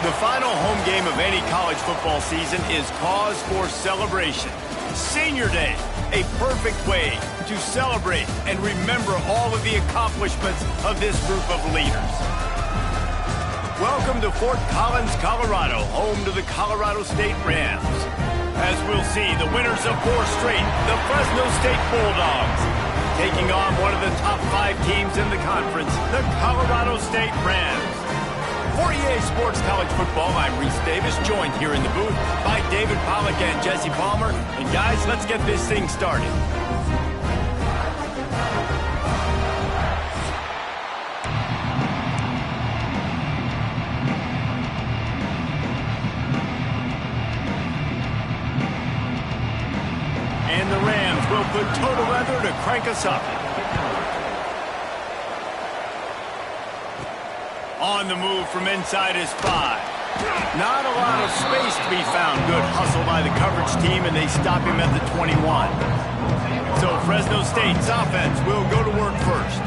The final home game of any college football season is cause for celebration. Senior Day, a perfect way to celebrate and remember all of the accomplishments of this group of leaders. Welcome to Fort Collins, Colorado, home to the Colorado State Rams. As we'll see, the winners of 4 straight, the Fresno State Bulldogs, taking on one of the top 5 teams in the conference, the Colorado State Rams. For EA Sports College Football, I'm Reese Davis, joined here in the booth by David Pollack and Jesse Palmer. And guys, let's get this thing started. And the Rams will put total leather to crank us up. On the move from inside his 5. Not a lot of space to be found. Good hustle by the coverage team, and they stop him at the 21. So Fresno State's offense will go to work first.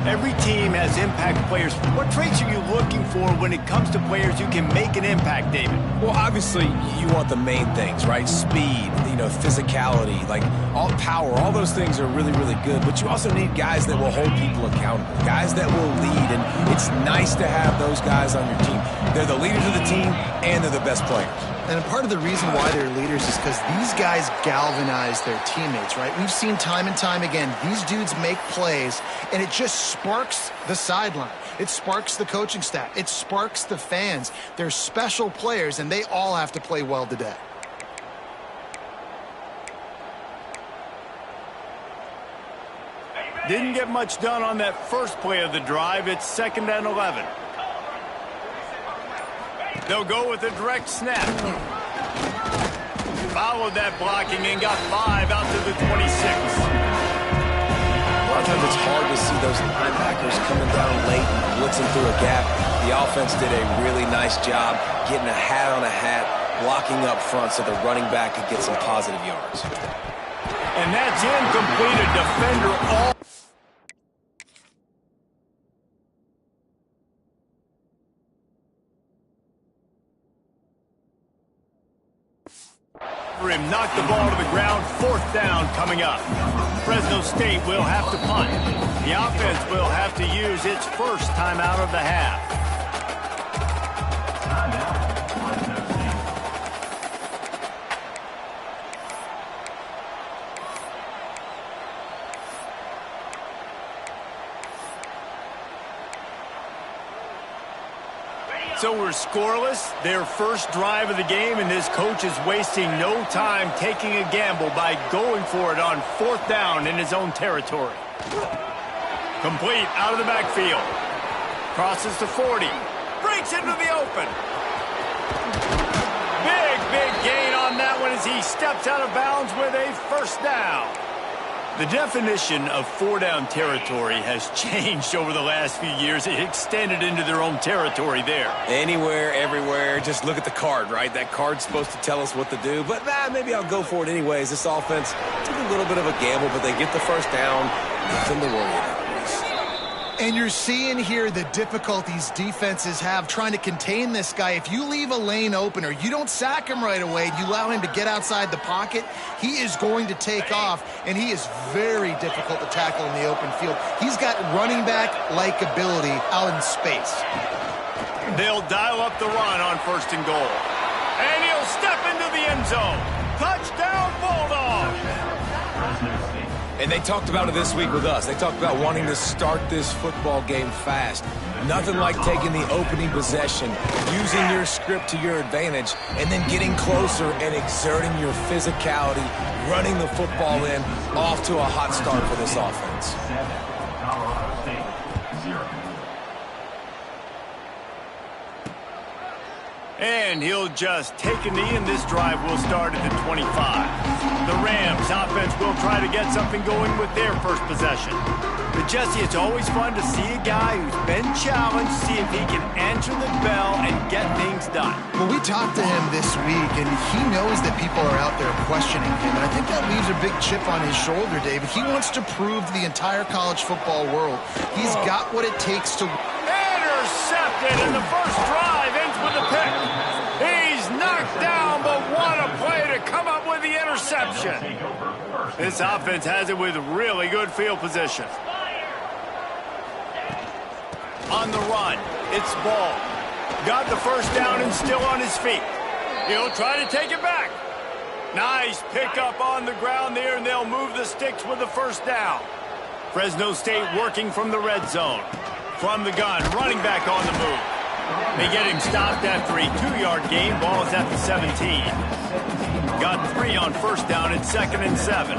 Every team has impact players. What traits are you looking for when it comes to players who can make an impact, David? Well, obviously, you want the main things, right? Speed, physicality, like all power, all those things are really, really good. But you also need guys that will hold people accountable, guys that will lead. And it's nice to have those guys on your team. They're the leaders of the team, and they're the best players. And part of the reason why they're leaders is because these guys galvanize their teammates, right? We've seen time and time again, these dudes make plays, and it just sparks the sideline. It sparks the coaching staff. It sparks the fans. They're special players, and they all have to play well today. Didn't get much done on that first play of the drive. It's 2nd and 11. They'll go with a direct snap. Followed that blocking and got 5 out to the 26. A lot of times it's hard to see those linebackers coming down late and blitzing through a gap. The offense did a really nice job getting a hat on a hat, blocking up front so the running back could get some positive yards. And that's incomplete. A defender all. Him knock the ball to the ground. 4th down coming up. Fresno State will have to punt. The offense will have to use its first timeout of the half. So we're scoreless, their first drive of the game, and this coach is wasting no time taking a gamble by going for it on 4th down in his own territory. Complete out of the backfield. Crosses to 40. Breaks into the open. Big gain on that one as he steps out of bounds with a 1st down. The definition of 4-down territory has changed over the last few years. It extended into their own territory there. Anywhere, everywhere, just look at the card, right? That card's supposed to tell us what to do, but maybe I'll go for it anyways. This offense took a little bit of a gamble, but they get the 1st down. Nothing to worry about. And you're seeing here the difficulties defenses have trying to contain this guy. If you leave a lane open or you don't sack him right away, you allow him to get outside the pocket, he is going to take off, and he is very difficult to tackle in the open field. He's got running back-like ability out in space. They'll dial up the run on 1st and goal. And he'll step into the end zone. Touchdown, Bulldogs! And they talked about it this week with us. They talked about wanting to start this football game fast. Nothing like taking the opening possession, using your script to your advantage, and then getting closer and exerting your physicality, running the football in, off to a hot start for this offense. And he'll just take a knee, and this drive will start at the 25. The Rams offense will try to get something going with their first possession. But Jesse, it's always fun to see a guy who's been challenged, see if he can answer the bell and get things done. Well, we talked to him this week, and he knows that people are out there questioning him. And I think that leaves a big chip on his shoulder, David. He wants to prove to the entire college football world he's got what it takes to... Intercepted, and the first drive ends with a pick. interception. This offense has it with really good field position. On the run, it's Ball. Got the first down and still on his feet. He'll try to take it back. Nice pickup on the ground there, and they'll move the sticks with the first down. Fresno State working from the red zone. From the gun, running back on the move. They get him stopped after a 2-yard gain. Ball is at the 17. Got 3 on first down at 2nd and 7.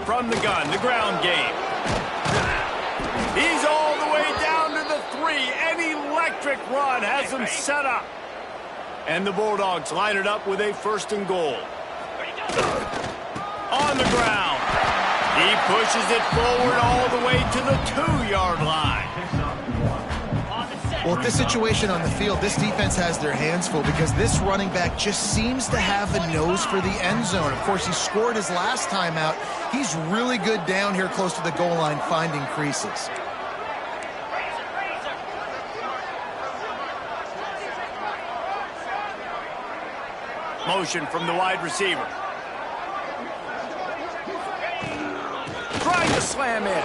From the gun, the ground game. He's all the way down to the 3. An electric run has him set up. And the Bulldogs line it up with a 1st and goal. On the ground. He pushes it forward all the way to the 2-yard line. Well, with this situation on the field, this defense has their hands full because this running back just seems to have a nose for the end zone. Of course, he scored his last time out. He's really good down here close to the goal line finding creases. Motion from the wide receiver. Trying to slam in.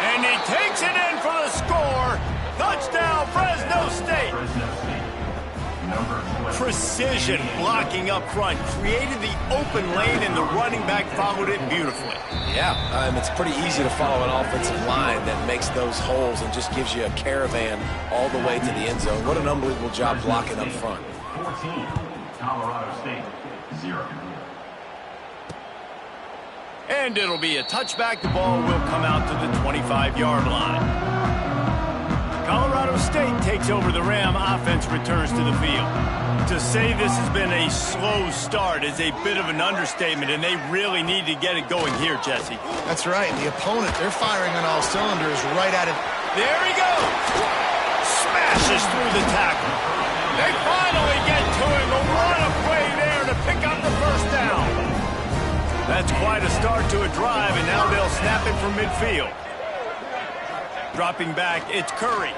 And he takes it in for the score. Touchdown, Fresno State. Precision blocking up front. Created the open lane, and the running back followed it beautifully. Yeah, it's pretty easy to follow an offensive line that makes those holes and just gives you a caravan all the way to the end zone. What an unbelievable job blocking up front. 14, Colorado State, 0. And it'll be a touchback. The ball will come out to the 25-yard line. Colorado State takes over the Ram. Offense returns to the field. To say this has been a slow start is a bit of an understatement, and they really need to get it going here, Jesse. That's right. The opponent, they're firing on all cylinders right at it. There he goes. Smashes through the tackle. They finally get to him. What a play there to pick up the first down. That's quite a start to a drive, and now they'll snap it from midfield. Dropping back, it's Curry.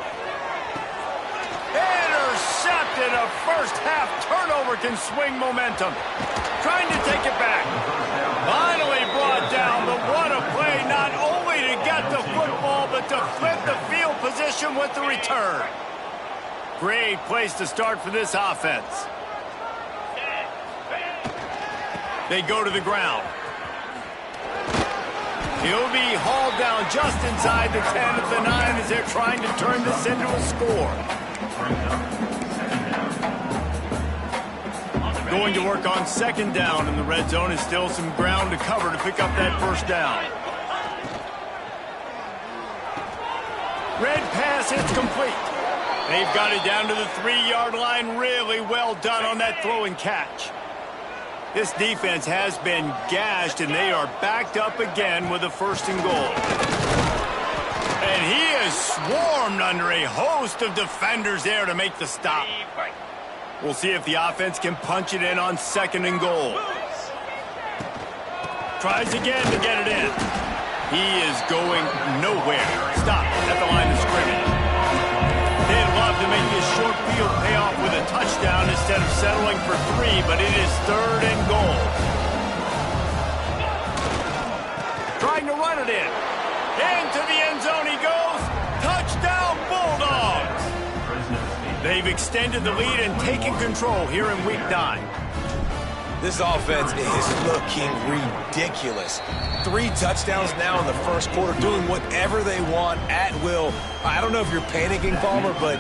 Intercepted. A first-half turnover can swing momentum. Trying to take it back. Finally brought down, but what a play, not only to get the football, but to flip the field position with the return. Great place to start for this offense. They go to the ground. He'll be hauled down just inside the 10 at the 9 as they're trying to turn this into a score. Going to work on 2nd down in the red zone. Is still some ground to cover to pick up that first down. Red pass, it's complete. They've got it down to the 3-yard line. Really well done on that throw and catch. This defense has been gashed, and they are backed up again with a 1st and goal. And he is swarmed under a host of defenders there to make the stop. We'll see if the offense can punch it in on 2nd and goal. Tries again to get it in. He is going nowhere. Stop at the line of scrimmage. They'd love to make this short field pay off with a touchdown instead of settling for 3, but it is 3rd and goal. Trying to run it in. Into the end zone he goes. Touchdown, Bulldogs. They've extended the lead and taken control here in Week 9. This offense is looking ridiculous. 3 touchdowns now in the first quarter, doing whatever they want at will. I don't know if you're panicking, Palmer, but,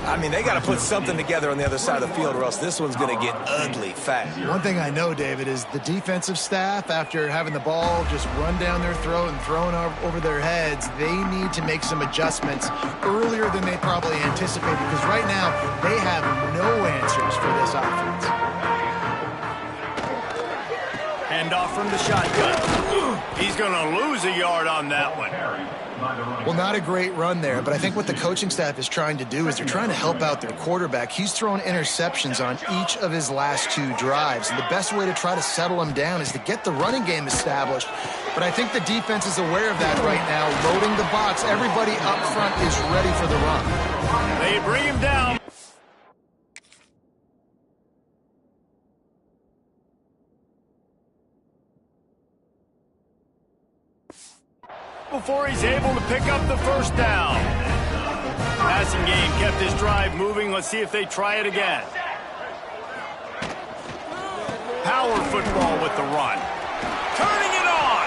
I mean, they got to put something together on the other side of the field or else this one's going to get ugly fast. One thing I know, David, is the defensive staff, after having the ball just run down their throat and thrown over their heads, they need to make some adjustments earlier than they probably anticipated, because right now they have no answers for this offense. Hand off from the shotgun. He's going to lose a yard on that one. Well, not a great run there, but I think what the coaching staff is trying to do is they're trying to help out their quarterback. He's thrown interceptions on each of his last 2 drives, and the best way to try to settle him down is to get the running game established. But I think the defense is aware of that right now, loading the box. Everybody up front is ready for the run. They bring him down. before he's able to pick up the first down. Passing game kept his drive moving. Let's see if they try it again. Power football with the run. Turning it on.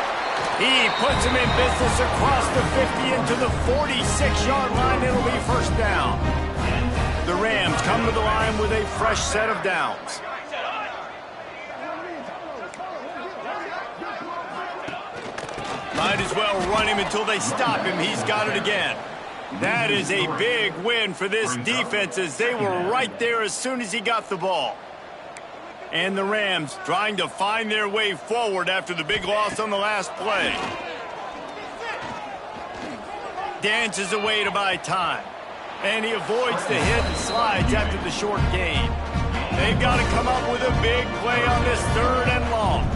He puts him in business across the 50 into the 46-yard line. It'll be first down. The Rams come to the line with a fresh set of downs. Might as well run him until they stop him. He's got it again. That is a big win for this defense as they were right there as soon as he got the ball. And the Rams trying to find their way forward after the big loss on the last play. Dances away to buy time. And he avoids the hit and slides after the short gain. They've got to come up with a big play on this 3rd and long.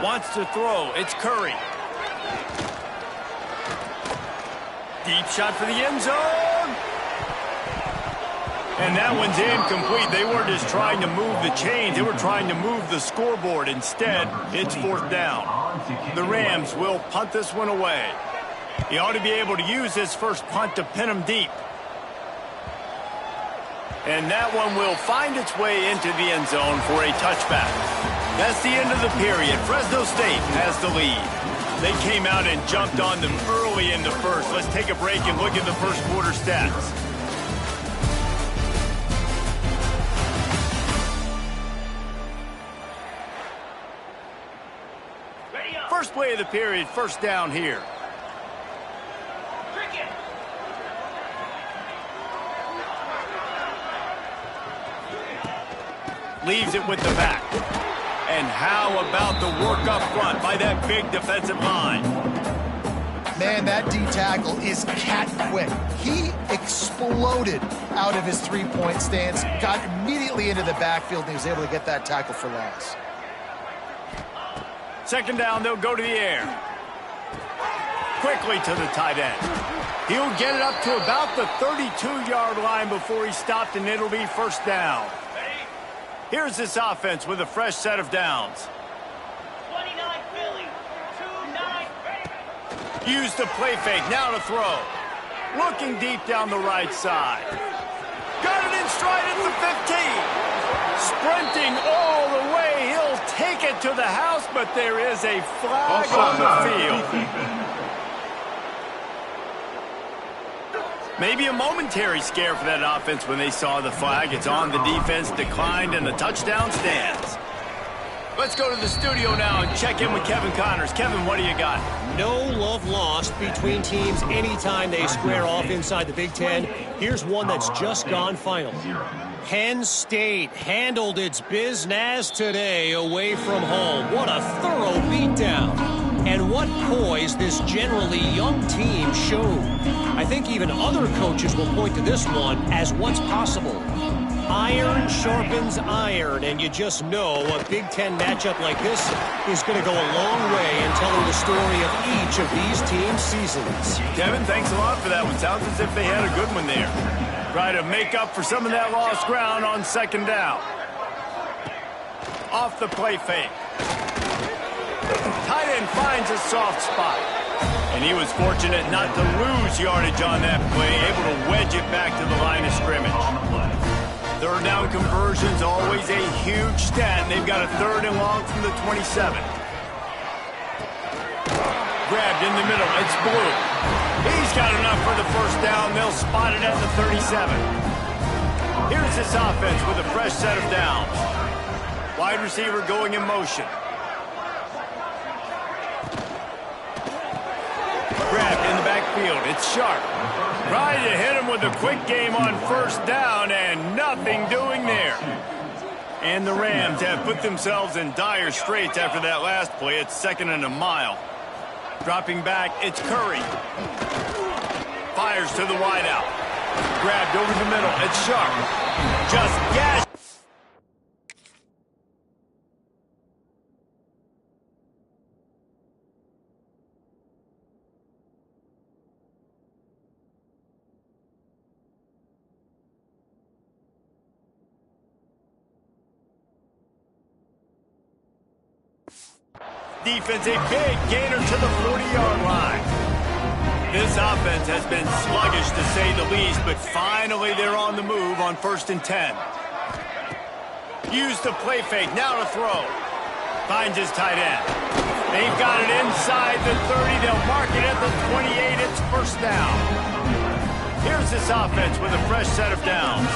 Wants to throw. It's Curry. Deep shot for the end zone. And that one's incomplete. They weren't just trying to move the chains. They were trying to move the scoreboard. Instead, it's 4th down. The Rams will punt this one away. He ought to be able to use his first punt to pin him deep. And that one will find its way into the end zone for a touchback. That's the end of the period. Fresno State has the lead. They came out and jumped on them early in the first. Let's take a break and look at the first quarter stats. First play of the period, first down here. Leaves it with the back. And how about the work up front by that big defensive line? Man, that D tackle is cat quick. He exploded out of his three-point stance, got immediately into the backfield, and he was able to get that tackle for loss. Second down, they'll go to the air. Quickly to the tight end. He'll get it up to about the 32-yard line before he stopped, and it'll be first down. Here's this offense with a fresh set of downs. 29 Philly, 2-9. Use the play fake, now to throw. Looking deep down the right side. Got it in stride at the 15. Sprinting all the way, he'll take it to the house, but there is a flag on the field. Maybe a momentary scare for that offense when they saw the flag. It's on, the defense declined, and the touchdown stands. Let's go to the studio now and check in with Kevin Connors. Kevin, what do you got? No love lost between teams anytime they square off inside the Big Ten. Here's one that's just gone final. Penn State handled its business today away from home. What a thorough beatdown. And what poise this generally young team showed. I think even other coaches will point to this one as what's possible. Iron sharpens iron, and you just know a Big Ten matchup like this is going to go a long way in telling the story of each of these teams' seasons. Kevin, thanks a lot for that one. Sounds as if they had a good one there. Try to make up for some of that lost ground on second down. Off the play fake. Tight end finds a soft spot. And he was fortunate not to lose yardage on that play, able to wedge it back to the line of scrimmage. Third down conversion's always a huge stat, and they've got a 3rd and long from the 27. Grabbed in the middle, it's Blue. He's got enough for the first down. They'll spot it at the 37. Here's this offense with a fresh set of downs. Wide receiver going in motion. Grabbed in the backfield. It's Sharp. Trying to hit him with a quick game on first down, and nothing doing there. And the Rams have put themselves in dire straits after that last play. It's 2nd and a mile. Dropping back, it's Curry. Fires to the wideout. Grabbed over the middle. It's Sharp. Just gashed. defense a big gainer to the 40-yard line. This offense has been sluggish to say the least, but finally they're on the move on 1st and 10. Use the play fake, now to throw. Finds his tight end. They've got it inside the 30. They'll mark it at the 28. It's 1st down. Here's this offense with a fresh set of downs.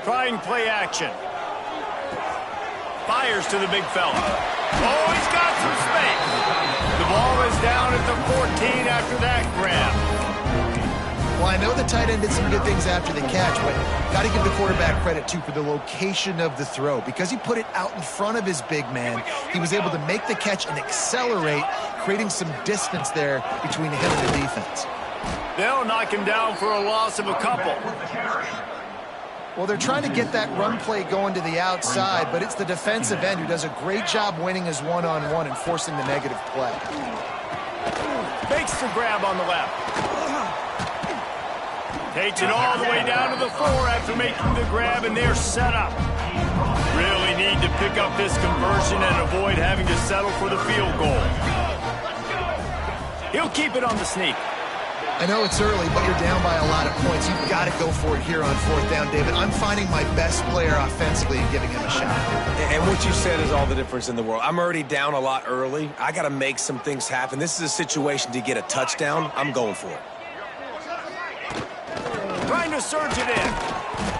Trying play action. Fires to the big fella. Oh, he's got some space. The ball is down at the 14 after that grab. Well, I know the tight end did some good things after the catch, but got to give the quarterback credit, too, for the location of the throw. Because he put it out in front of his big man, he was able to make the catch and accelerate, creating some distance there between him and the defense. They'll knock him down for a loss of a couple. Well, they're trying to get that run play going to the outside, but it's the defensive end who does a great job winning his one-on-one and forcing the negative play. Makes the grab on the left. Takes it all the way down to the 4 after making the grab, and they're set up. Really need to pick up this conversion and avoid having to settle for the field goal. He'll keep it on the sneak. I know it's early, but you're down by a lot of points. You've got to go for it here on 4th down, David. I'm finding my best player offensively and giving him a shot. And what you said is all the difference in the world. I'm already down a lot early. I got to make some things happen. This is a situation to get a touchdown. I'm going for it. Trying to surge it in.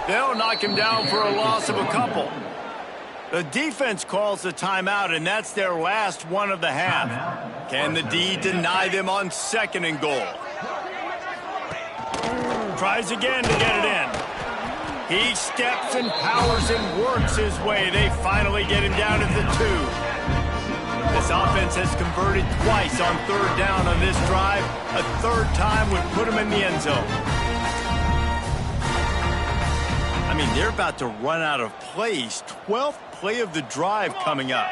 They'll knock him down for a loss of a couple. The defense calls the timeout, and that's their last one of the half. Can the D deny them on 2nd and goal? Tries again to get it in. He steps and powers and works his way. They finally get him down at the 2. This offense has converted twice on 3rd down on this drive. A 3rd time would put him in the end zone. I mean, they're about to run out of plays. 12th play of the drive coming up.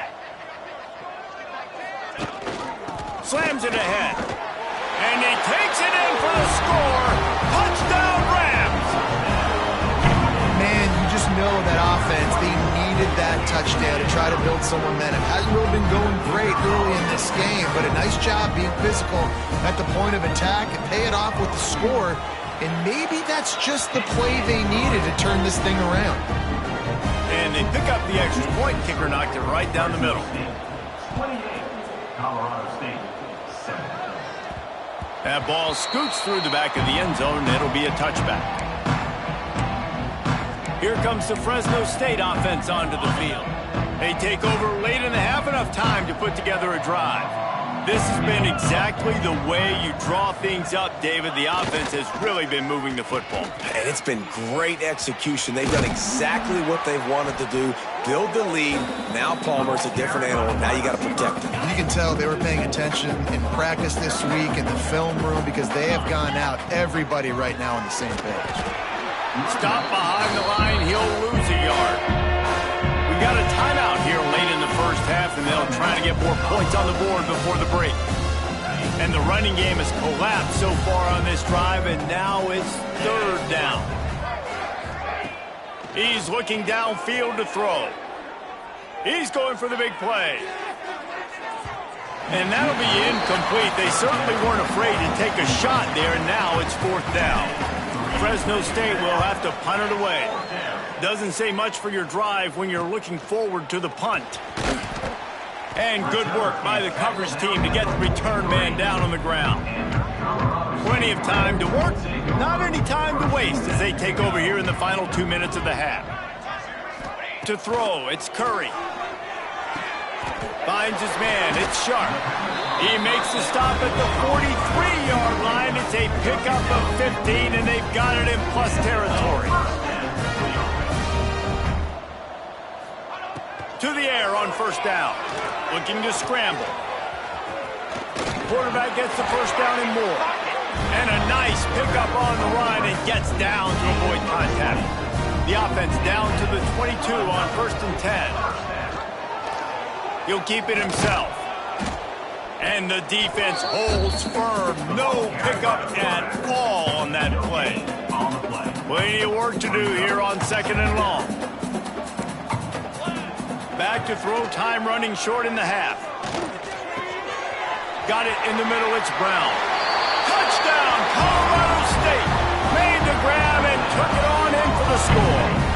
Slams it ahead. And he takes it in for the score. Touchdown, Rams! Man, you just know that offense, they needed that touchdown to try to build some momentum. Hasn't really been going great early in this game, but a nice job being physical at the point of attack and pay it off with the score. And maybe that's just the play they needed to turn this thing around. And they pick up the extra point. Kicker knocked it right down the middle. 28, Colorado State, 7. That ball scoots through the back of the end zone, and it'll be a touchback. Here comes the Fresno State offense onto the field. They take over late in the half, enough time to put together a drive. This has been exactly the way you draw things up, David. The offense has really been moving the football. And it's been great execution. They've done exactly what they've wanted to do. Build the lead. Now Palmer's a different animal. Now you got to protect him. You can tell they were paying attention in practice this week in the film room because they have gone out, everybody right now on the same page. Stop behind the line. He'll lose a yard. We got a timeout here late in the first half, and they'll try to get more points on the board before the break. And the running game has collapsed so far on this drive, and now it's 3rd down. He's looking downfield to throw. He's going for the big play. And that'll be incomplete. They certainly weren't afraid to take a shot there, and now it's 4th down. Fresno State will have to punt it away. Doesn't say much for your drive when you're looking forward to the punt. And good work by the coverage team to get the return man down on the ground. Plenty of time to work, not any time to waste as they take over here in the final 2 minutes of the half. To throw, it's Curry. Finds his man, it's Sharp. He makes the stop at the 43-yard line. It's a pickup of 15, and they've got it in plus territory. To the air on 1st down. Looking to scramble. Quarterback gets the 1st down and more. And a nice pickup on the run and gets down to avoid contact. The offense down to the 22 on 1st and 10. He'll keep it himself. And the defense holds firm. No pickup at all on that play. Plenty of work to do here on 2nd and long. Back to throw, time running short in the half. Got it in the middle, it's Brown. Touchdown, Colorado State. Made the grab and took it on in for the score.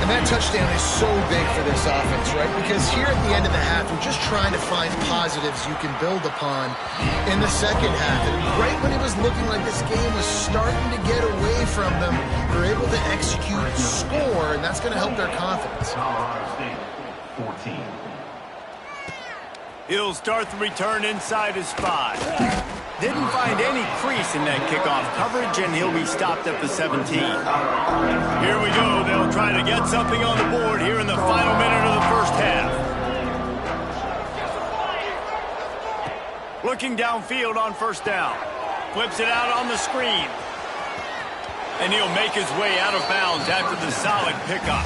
And that touchdown is so big for this offense, right? Because here at the end of the half, you're just trying to find positives you can build upon in the second half. And right when it was looking like this game was starting to get away from them, they're able to execute, score, and that's going to help their confidence. Colorado State, 14. He'll start the return inside his 5. Didn't find any crease in that kickoff coverage, and he'll be stopped at the 17. Here we go. They'll try to get something on the board here in the final minute of the first half. Looking downfield on first down. Flips it out on the screen. And he'll make his way out of bounds after the solid pickup.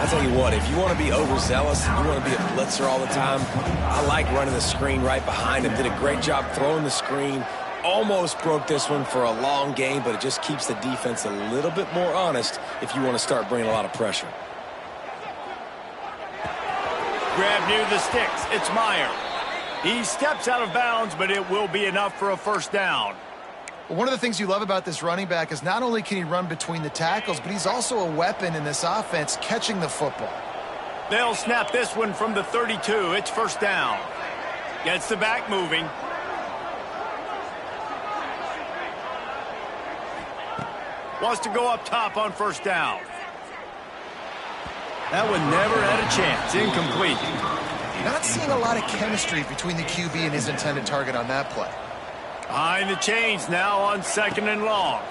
I tell you what, if you want to be overzealous, you want to be a blitzer all the time, I like running the screen right behind him. Did a great job throwing the screen. Almost broke this one for a long game, but it just keeps the defense a little bit more honest if you want to start bringing a lot of pressure. Grab near the sticks. It's Meyer. He steps out of bounds, but it will be enough for a first down. Well, one of the things you love about this running back is not only can he run between the tackles, but he's also a weapon in this offense catching the football. They'll snap this one from the 32. It's first down. Gets the back moving. Wants to go up top on first down. That one never had a chance. Incomplete. Not seeing a lot of chemistry between the QB and his intended target on that play. Behind the chains now on second and long.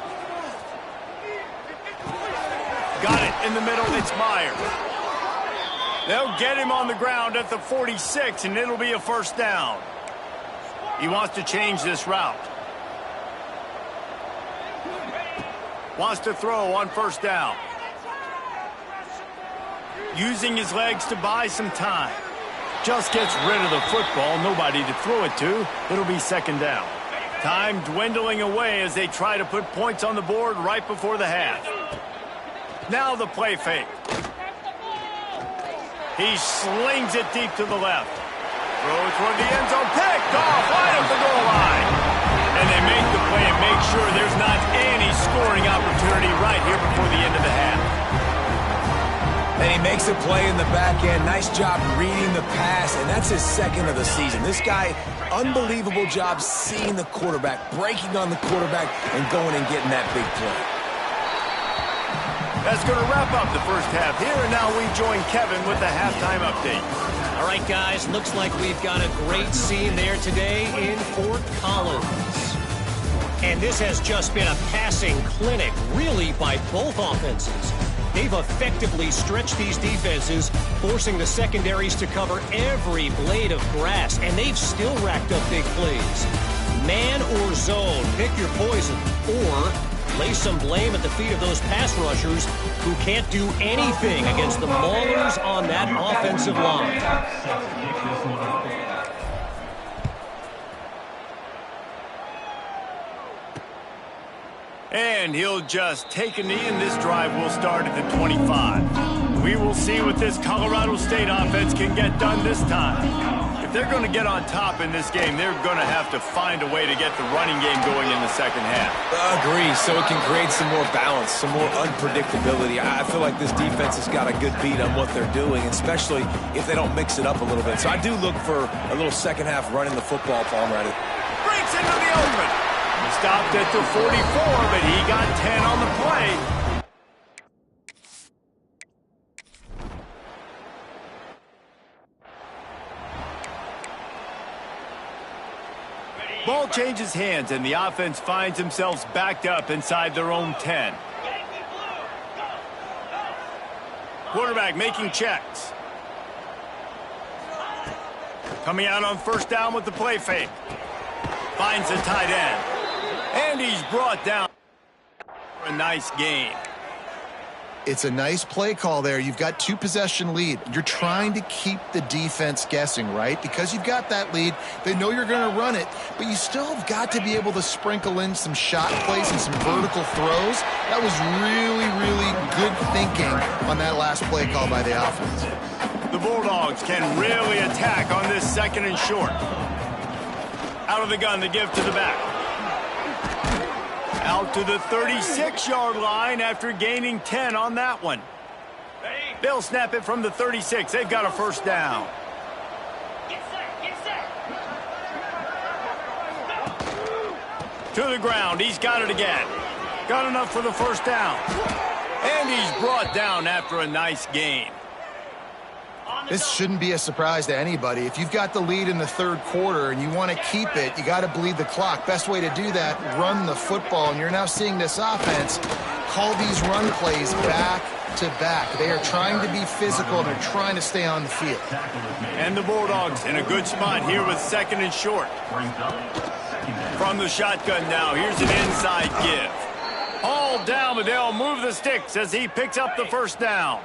Got it in the middle. It's Meyer. They'll get him on the ground at the 46, and it'll be a first down. He wants to change this route. Wants to throw on first down. Using his legs to buy some time. Just gets rid of the football. Nobody to throw it to. It'll be second down. Time dwindling away as they try to put points on the board right before the half. Now the play fake. He slings it deep to the left. Throws toward the end zone. Picked off right up the goal line. And they make the play and make sure there's not any scoring opportunity right here before the end of the half. And he makes a play in the back end. Nice job reading the pass, and that's his second of the season. This guy, unbelievable job seeing the quarterback, breaking on the quarterback, and going and getting that big play. That's going to wrap up the first half here, and now we join Kevin with the halftime update. All right, guys, looks like we've got a great scene there today in Fort Collins. And this has just been a passing clinic, really, by both offenses. They've effectively stretched these defenses, forcing the secondaries to cover every blade of grass, and they've still racked up big plays. Man or zone, pick your poison, or lay some blame at the feet of those pass rushers who can't do anything against the maulers on that offensive line. And he'll just take a knee, and this drive will start at the 25. We will see what this Colorado State offense can get done this time. If they're going to get on top in this game, they're going to have to find a way to get the running game going in the second half. Agree, so it can create some more balance, some more unpredictability. I feel like this defense has got a good beat on what they're doing, especially if they don't mix it up a little bit. So I do look for a little second half running the football, Palmer. Breaks into the open. He stopped at the 44, but he got 10 on the play. Ball changes hands, and the offense finds themselves backed up inside their own 10. Quarterback making checks. Coming out on first down with the play fake. Finds the tight end. And he's brought down for a nice gain. It's a nice play call there. You've got 2-possession lead. You're trying to keep the defense guessing, right? Because you've got that lead, they know you're going to run it, but you still have got to be able to sprinkle in some shot plays and some vertical throws. That was really, really good thinking on that last play call by the offense. The Bulldogs can really attack on this 2nd and short. Out of the gun to give to the back. Out to the 36-yard line after gaining 10 on that one. They'll snap it from the 36. They've got a first down. Get set, get set. To the ground. He's got it again. Got enough for the first down. And he's brought down after a nice gain. This shouldn't be a surprise to anybody. If you've got the lead in the 3rd quarter and you want to keep it, you got to bleed the clock. Best way to do that, run the football. And you're now seeing this offense call these run plays back to back. They are trying to be physical, and they're trying to stay on the field. And the Bulldogs in a good spot here with 2nd and short. From the shotgun now, here's an inside give. All down, but they'll move the sticks as he picks up the first down.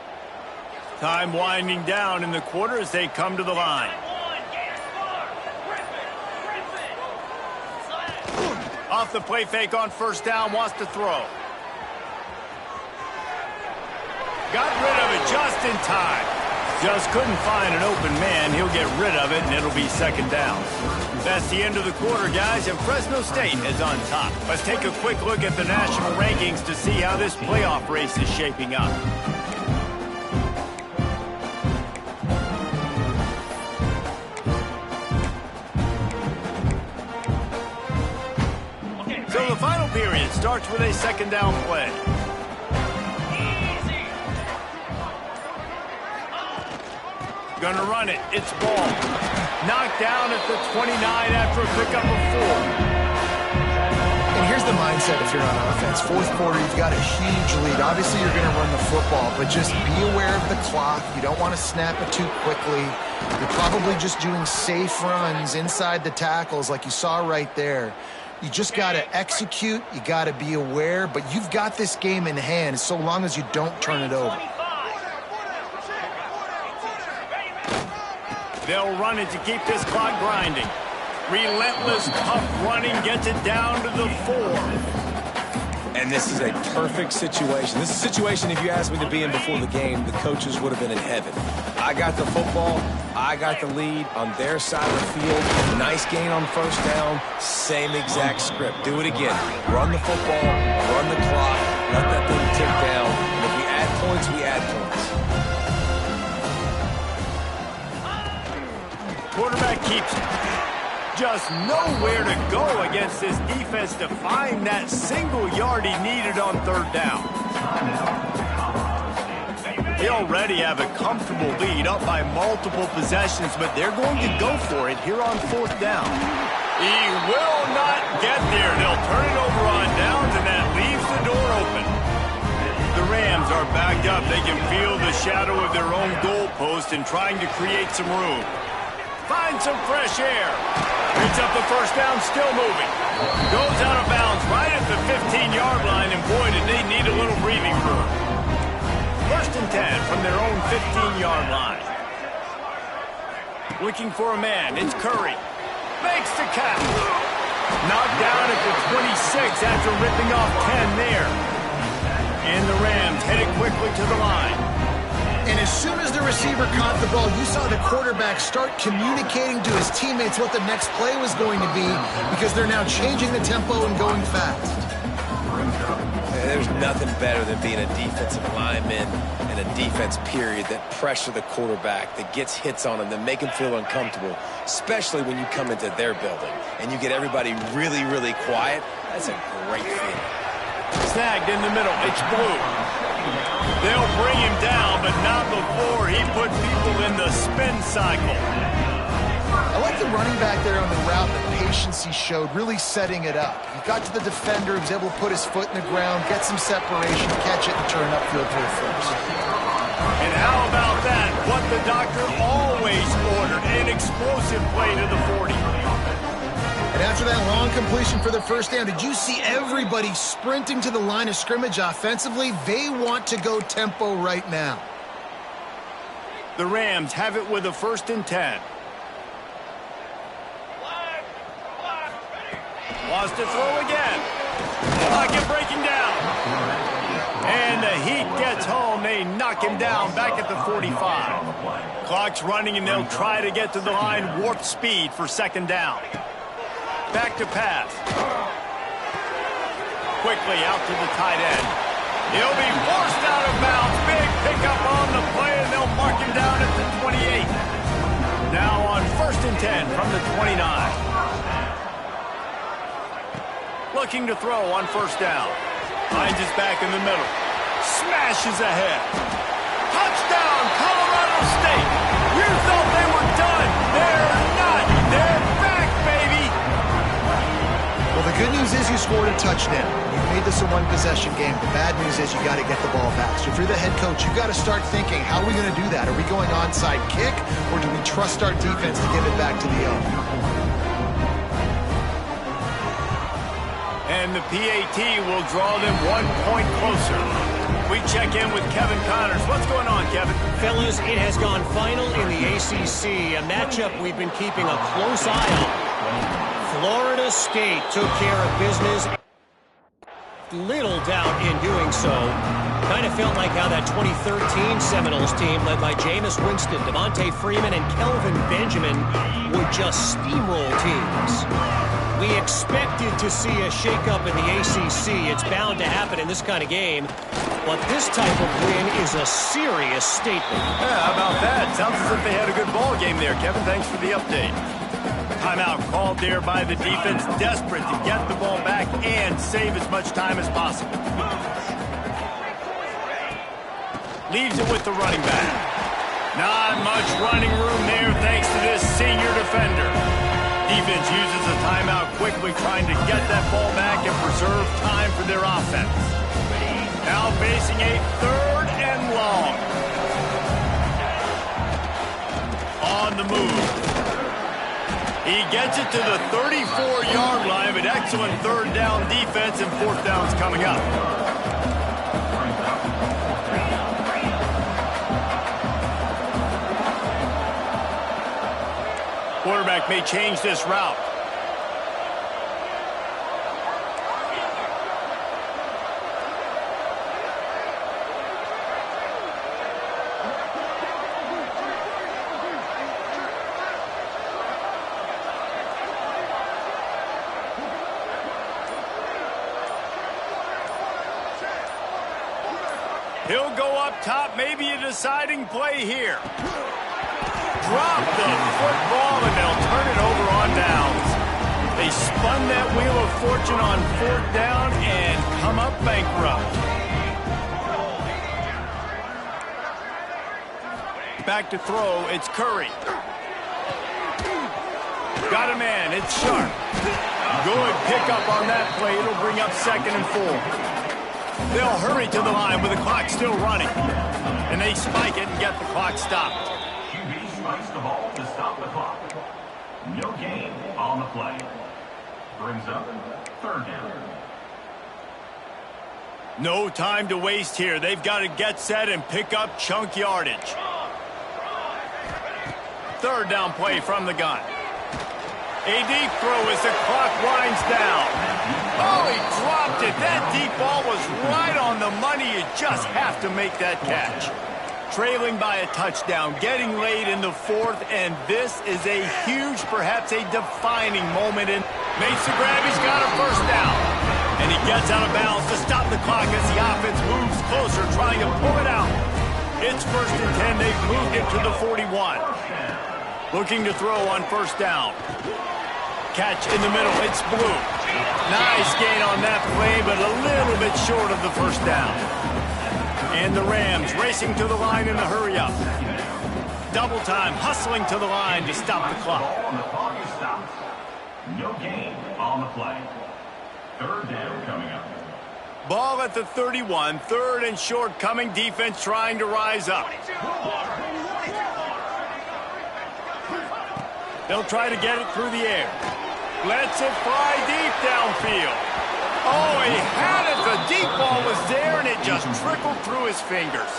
Time winding down in the quarter as they come to the line. Off the play fake on first down, wants to throw. Got rid of it just in time. Just couldn't find an open man. He'll get rid of it, and it'll be 2nd down. That's the end of the quarter, guys, and Fresno State is on top. Let's take a quick look at the national rankings to see how this playoff race is shaping up. So the final period starts with a 2nd down play. Gonna run it. It's ball. Knocked down at the 29 after a pickup of 4. And here's the mindset if you're on offense. 4th quarter, you've got a huge lead. Obviously, you're going to run the football, but just be aware of the clock. You don't want to snap it too quickly. You're probably just doing safe runs inside the tackles like you saw right there. You just got to execute. You got to be aware, but you've got this game in hand so long as you don't turn it over. They'll run it to keep this clock grinding. Relentless, tough running gets it down to the 4. And this is a perfect situation. This is a situation, if you asked me to be in before the game, the coaches would have been in heaven. I got the football. I got the lead on their side of the field. Nice gain on first down. Same exact script. Do it again. Run the football. Run the clock. Let that thing tick down. And if we add points, we add points. Quarterback keeps it. Just nowhere to go against this defense to find that single yard he needed on 3rd down. They already have a comfortable lead up by multiple possessions, but they're going to go for it here on 4th down. He will not get there. They'll turn it over on downs, and that leaves the door open. The Rams are backed up. They can feel the shadow of their own goalpost and trying to create some room. Find some fresh air. Picks up the first down, still moving. Goes out of bounds right at the 15-yard line, and boy, did they need a little breathing room. 1st and 10 from their own 15-yard line. Looking for a man, it's Curry. Makes the catch. Knocked down at the 26 after ripping off 10 there. And the Rams headed quickly to the line. And as soon as the receiver caught the ball, you saw the quarterback start communicating to his teammates what the next play was going to be because they're now changing the tempo and going fast. There's nothing better than being a defensive lineman and a defense period that pressure the quarterback, that gets hits on him, that make him feel uncomfortable, especially when you come into their building and you get everybody really, really quiet. That's a great feeling. Snagged in the middle. It's Blue. They'll bring him down, but not before he put people in the spin cycle. I like the running back there on the route, the patience he showed, really setting it up. He got to the defender, he was able to put his foot in the ground, get some separation, catch it, and turn upfield for the first. And how about that? What the doctor always ordered, an explosive play to the 40. And And after that long completion for the first down, did you see everybody sprinting to the line of scrimmage offensively? They want to go tempo right now. The Rams have it with a 1st and 10. Wants to throw again. Pocket breaking down. And the Heat gets home. They knock him down back at the 45. Clock's running, and they'll try to get to the line warp speed for 2nd down. Back to pass. Quickly out to the tight end. He'll be forced out of bounds. Big pickup on the play, and they'll mark him down at the 28. Now on 1st and 10 from the 29. Looking to throw on 1st down. Finds his back in the middle. Smashes ahead. Touchdown, Colorado State. You thought they were done. They're not. They're back, baby. Well, the good news is you scored a touchdown. You made this a one-possession game. The bad news is you got to get the ball back. So if you're the head coach, you got to start thinking, how are we going to do that? Are we going onside kick, or do we trust our defense to give it back to the O? And the PAT will draw them 1 point closer. We check in with Kevin Connors. What's going on, Kevin? Fellas, it has gone final in the ACC, a matchup we've been keeping a close eye on. Florida State took care of business. Little doubt in doing so. Kind of felt like how that 2013 Seminoles team led by Jameis Winston, Devontae Freeman, and Kelvin Benjamin would just steamroll teams. We expected to see a shakeup in the ACC. It's bound to happen in this kind of game. But this type of win is a serious statement. Yeah, how about that? Sounds as if they had a good ball game there, Kevin. Thanks for the update. Timeout called there by the defense, desperate to get the ball back and save as much time as possible. Leaves it with the running back. Not much running room there thanks to this senior defender. Defense uses a timeout quickly, trying to get that ball back and preserve time for their offense. Now facing a 3rd and long. On the move. He gets it to the 34-yard line, but excellent 3rd down defense, and 4th down's coming up. Quarterback may change this route. He'll go up top, maybe a deciding play here. Drop the football, and they'll turn it over on downs. They spun that wheel of fortune on 4th down and come up bankrupt. Back to throw, it's Curry. Got a man, it's Sharp. Good pickup on that play. It'll bring up 2nd and 4. They'll hurry to the line with the clock still running. And they spike it and get the clock stopped. QB spikes the ball to stop the clock. No gain on the play. Brings up 3rd down. No time to waste here. They've got to get set and pick up chunk yardage. 3rd down play from the gun. A deep throw as the clock winds down. Oh, he dropped it. That deep ball was right on the money. You just have to make that catch. Trailing by a touchdown, getting late in the 4th, and this is a huge, perhaps a defining moment. Makes the grab. He's got a 1st down. And he gets out of bounds to stop the clock as the offense moves closer, trying to pull it out. It's 1st and 10. They've moved it to the 41. Looking to throw on 1st down. Catch in the middle. It's Blue. Nice gain on that play, but a little bit short of the 1st down. And the Rams racing to the line in a hurry-up. Double time, hustling to the line to stop the clock. The clock is stopped. No gain on the play. 3rd down coming up. Ball at the 31. 3rd and short coming. Defense trying to rise up. They'll try to get it through the air. Lets it fly deep downfield. Oh, he had it. The deep ball was there, and it just trickled through his fingers.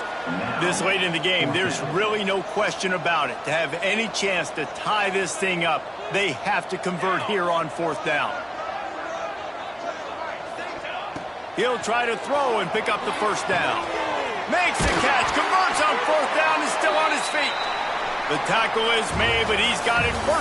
This late in the game, there's really no question about it. To have any chance to tie this thing up, they have to convert here on 4th down. He'll try to throw and pick up the 1st down. Makes the catch, converts on 4th down, and still on his feet. The tackle is made, but he's got it first.